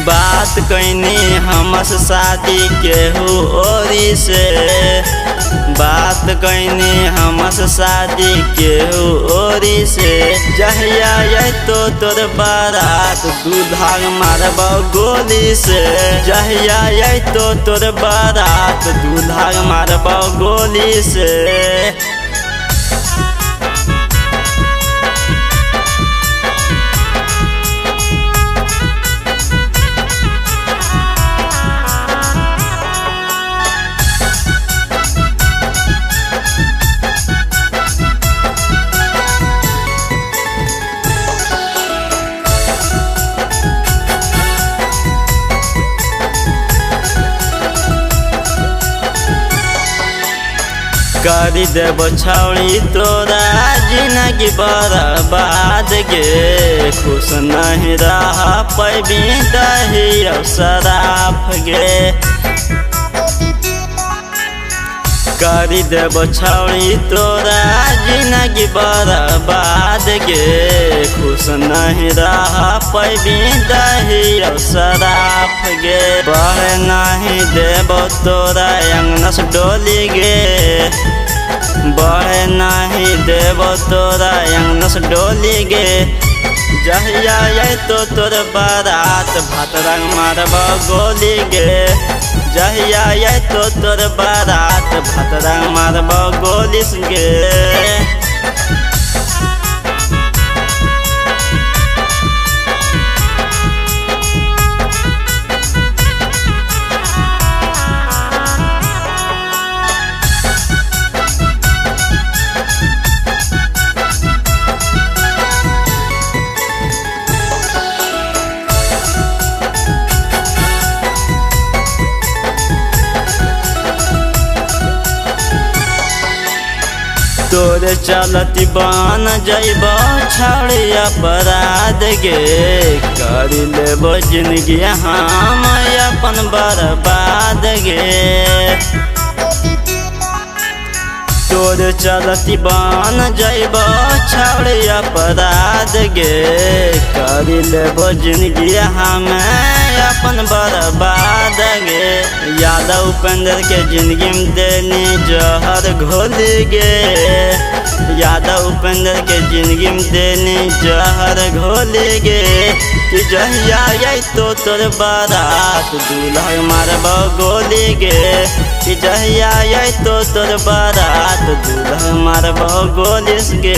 बात कैनी हमस शादी केहू ओरी से, बात कैनी हमस शादी केहू ओरी से। जहिया तो तोर बारात दूधाग मारब गोली से, जहिया तो तोर बारात दूधाग मारब गोली से। करी देव छौड़ी तोरा जिंदगी बर्बाद गे, खुश नहीं रह पैबी दही शराफ गे। करी देव छौड़ी तोरा जिंदगी बर्बाद गे, खुश नहीं रह पैबी दही शराफ गे। बढ़ नहीं देव तोरा अंगनस डोली गे, बढ़ नहीं देव तोरा अंगनस डोली गे। जहिया तो तोर बारात भातरंग मारब गोली गे, जहिया तो तोर बारात भातरंग मारब गोली गे। तोरे चलती बन जैब छौड़ी अपराध गे, कर लेब जिंदगी हम अपन बर्बाद गे। तोरे चलती बन जैब छौड़ी अपराध गे, कर लेब जिंदगी हम अपन बर्बाद गे। यादव उपेंद्र के जिंदगी में देनी जहर घोल गे, यादव उपेंद्र के जिंदगी में देनी जहर घोल गे। कि जहिया तो तोर बारात दूल्हा मारब गोली गे, कि जहिया तो तोर बारात दूल्हा मारब गोली गे।